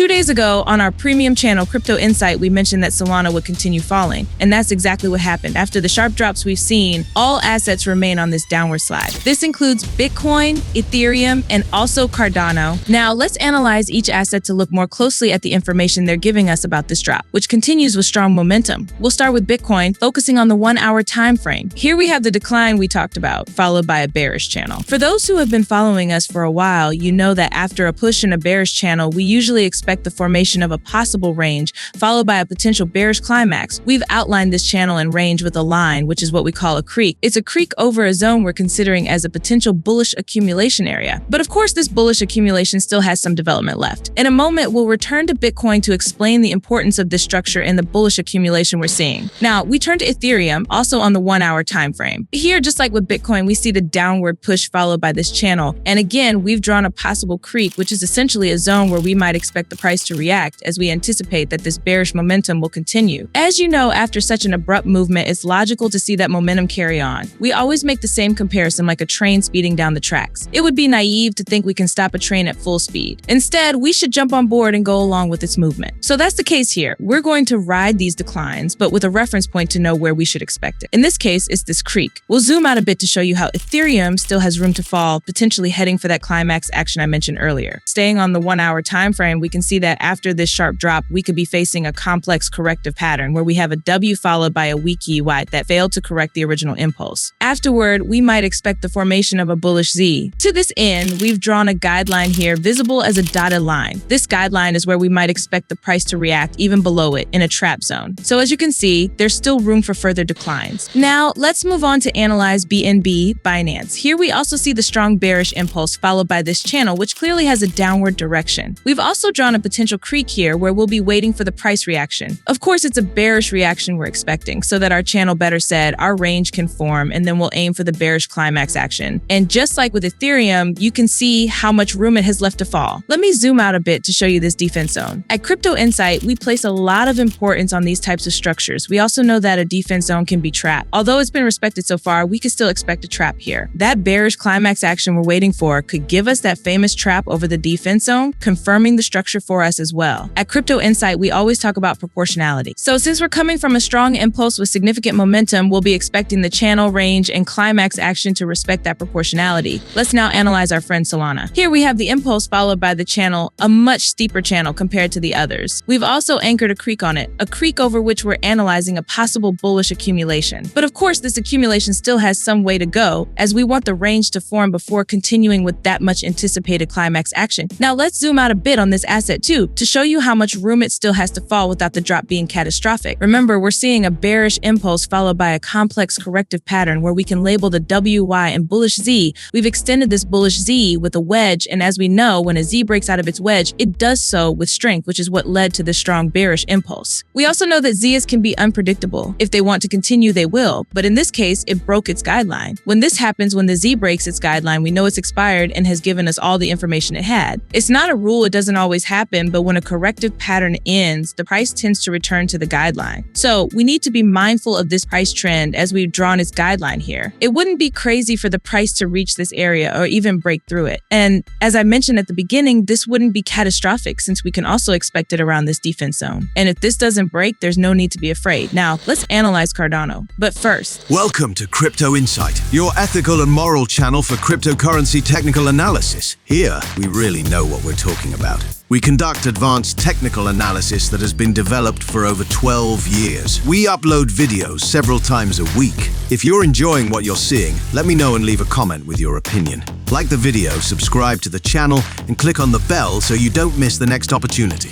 2 days ago on our premium channel, Crypto Insight, we mentioned that Solana would continue falling. And that's exactly what happened. After the sharp drops we've seen, all assets remain on this downward slide. This includes Bitcoin, Ethereum, and also Cardano. Now, let's analyze each asset to look more closely at the information they're giving us about this drop, which continues with strong momentum. We'll start with Bitcoin, focusing on the 1-hour time frame. Here we have the decline we talked about, followed by a bearish channel. For those who have been following us for a while, you know that after a push in a bearish channel, we usually expect the formation of a possible range, followed by a potential bearish climax. We've outlined this channel and range with a line, which is what we call a creek. It's a creek over a zone we're considering as a potential bullish accumulation area. But of course, this bullish accumulation still has some development left. In a moment, we'll return to Bitcoin to explain the importance of this structure and the bullish accumulation we're seeing. Now, we turn to Ethereum, also on the 1-hour time frame. Here, just like with Bitcoin, we see the downward push followed by this channel. And again, we've drawn a possible creek, which is essentially a zone where we might expect the price to react as we anticipate that this bearish momentum will continue. As you know, after such an abrupt movement, it's logical to see that momentum carry on. We always make the same comparison like a train speeding down the tracks. It would be naive to think we can stop a train at full speed. Instead, we should jump on board and go along with its movement. So that's the case here. We're going to ride these declines, but with a reference point to know where we should expect it. In this case, it's this creek. We'll zoom out a bit to show you how Ethereum still has room to fall, potentially heading for that climax action I mentioned earlier. Staying on the 1-hour time frame, we can see that after this sharp drop, we could be facing a complex corrective pattern where we have a W followed by a weak EY that failed to correct the original impulse. Afterward, we might expect the formation of a bullish Z. To this end, we've drawn a guideline here visible as a dotted line. This guideline is where we might expect the price to react even below it in a trap zone. So as you can see, there's still room for further declines. Now, let's move on to analyze BNB, Binance. Here we also see the strong bearish impulse followed by this channel, which clearly has a downward direction. We've also drawn a potential creek here where we'll be waiting for the price reaction. Of course, it's a bearish reaction we're expecting, so that our channel, better said, our range can form, and then we'll aim for the bearish climax action. And just like with Ethereum, you can see how much room it has left to fall. Let me zoom out a bit to show you this defense zone. At Crypto Insight, we place a lot of importance on these types of structures. We also know that a defense zone can be trapped. Although it's been respected so far, we could still expect a trap here. That bearish climax action we're waiting for could give us that famous trap over the defense zone, confirming the structure for us as well. At Crypto Insight, we always talk about proportionality. So since we're coming from a strong impulse with significant momentum, we'll be expecting the channel, range, and climax action to respect that proportionality. Let's now analyze our friend Solana. Here we have the impulse followed by the channel, a much steeper channel compared to the others. We've also anchored a creek on it, a creek over which we're analyzing a possible bullish accumulation. But of course, this accumulation still has some way to go, as we want the range to form before continuing with that much anticipated climax action. Now let's zoom out a bit on this asset too, to show you how much room it still has to fall without the drop being catastrophic. Remember, we're seeing a bearish impulse followed by a complex corrective pattern where we can label the WY and bullish Z. We've extended this bullish Z with a wedge, and as we know, when a Z breaks out of its wedge, it does so with strength, which is what led to this strong bearish impulse. We also know that Zs can be unpredictable. If they want to continue, they will, but in this case, it broke its guideline. When this happens, when the Z breaks its guideline, we know it's expired and has given us all the information it had. It's not a rule, it doesn't always happen, but when a corrective pattern ends, the price tends to return to the guideline. So we need to be mindful of this price trend as we've drawn its guideline here. It wouldn't be crazy for the price to reach this area or even break through it. And as I mentioned at the beginning, this wouldn't be catastrophic since we can also expect it around this defense zone. And if this doesn't break, there's no need to be afraid. Now, let's analyze Cardano. But first, welcome to Crypto Insight, your ethical and moral channel for cryptocurrency technical analysis. Here, we really know what we're talking about. We conduct advanced technical analysis that has been developed for over 12 years. We upload videos several times a week. If you're enjoying what you're seeing, let me know and leave a comment with your opinion. Like the video, subscribe to the channel, and click on the bell so you don't miss the next opportunity.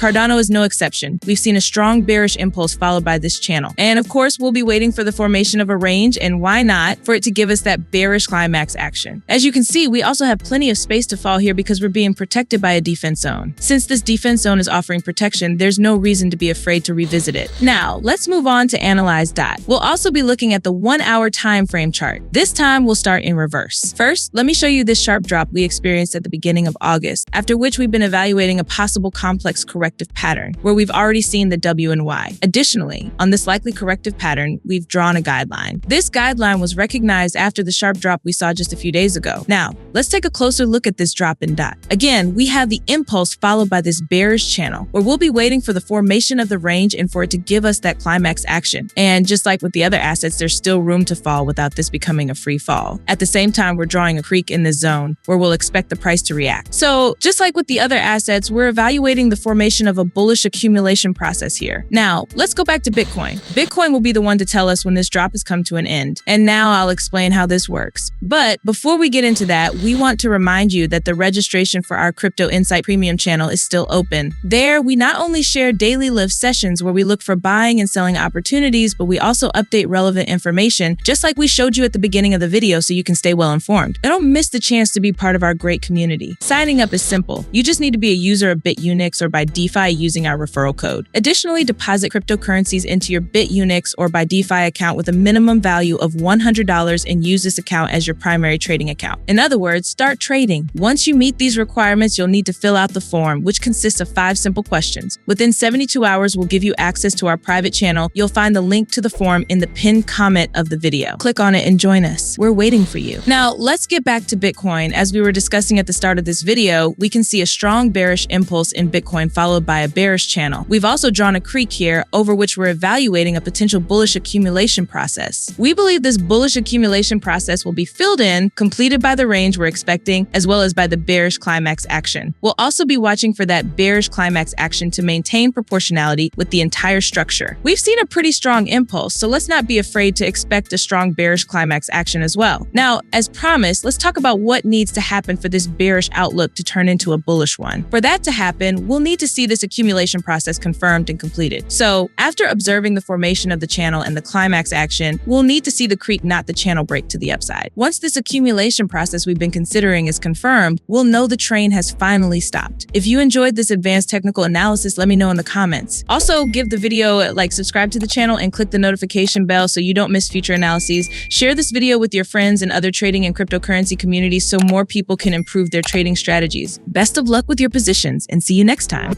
Cardano is no exception. We've seen a strong bearish impulse followed by this channel. And of course, we'll be waiting for the formation of a range, and why not, for it to give us that bearish climax action. As you can see, we also have plenty of space to fall here because we're being protected by a defense zone. Since this defense zone is offering protection, there's no reason to be afraid to revisit it. Now, let's move on to analyze DOT. We'll also be looking at the 1-hour time frame chart. This time, we'll start in reverse. First, let me show you this sharp drop we experienced at the beginning of August, after which we've been evaluating a possible complex correction corrective pattern, where we've already seen the W and Y. Additionally, on this likely corrective pattern, we've drawn a guideline. This guideline was recognized after the sharp drop we saw just a few days ago. Now, let's take a closer look at this drop in dot. Again, we have the impulse followed by this bearish channel, where we'll be waiting for the formation of the range and for it to give us that climax action. And just like with the other assets, there's still room to fall without this becoming a free fall. At the same time, we're drawing a creek in this zone where we'll expect the price to react. So just like with the other assets, we're evaluating the formation of a bullish accumulation process here. Now, let's go back to Bitcoin. Bitcoin will be the one to tell us when this drop has come to an end. And now I'll explain how this works. But before we get into that, we want to remind you that the registration for our Crypto Insight Premium channel is still open. There, we not only share daily live sessions where we look for buying and selling opportunities, but we also update relevant information, just like we showed you at the beginning of the video, so you can stay well informed. And don't miss the chance to be part of our great community. Signing up is simple. You just need to be a user of BitUnix or by DeFi using our referral code. Additionally, deposit cryptocurrencies into your BitUnix or by DeFi account with a minimum value of $100 and use this account as your primary trading account. In other words, start trading. Once you meet these requirements, you'll need to fill out the form, which consists of 5 simple questions. Within 72 hours, we'll give you access to our private channel. You'll find the link to the form in the pinned comment of the video. Click on it and join us. We're waiting for you. Now, let's get back to Bitcoin. As we were discussing at the start of this video, we can see a strong bearish impulse in Bitcoin followed by a bearish channel. We've also drawn a creek here over which we're evaluating a potential bullish accumulation process. We believe this bullish accumulation process will be filled in, completed by the range we're expecting, as well as by the bearish climax action. We'll also be watching for that bearish climax action to maintain proportionality with the entire structure. We've seen a pretty strong impulse, so let's not be afraid to expect a strong bearish climax action as well. Now, as promised, let's talk about what needs to happen for this bearish outlook to turn into a bullish one. For that to happen, we'll need to see this accumulation process confirmed and completed. So, after observing the formation of the channel and the climax action, we'll need to see the creek not the channel break to the upside. Once this accumulation process we've been considering is confirmed, we'll know the train has finally stopped. If you enjoyed this advanced technical analysis, let me know in the comments. Also, give the video a like, subscribe to the channel, and click the notification bell so you don't miss future analyses. Share this video with your friends and other trading and cryptocurrency communities so more people can improve their trading strategies. Best of luck with your positions, and see you next time.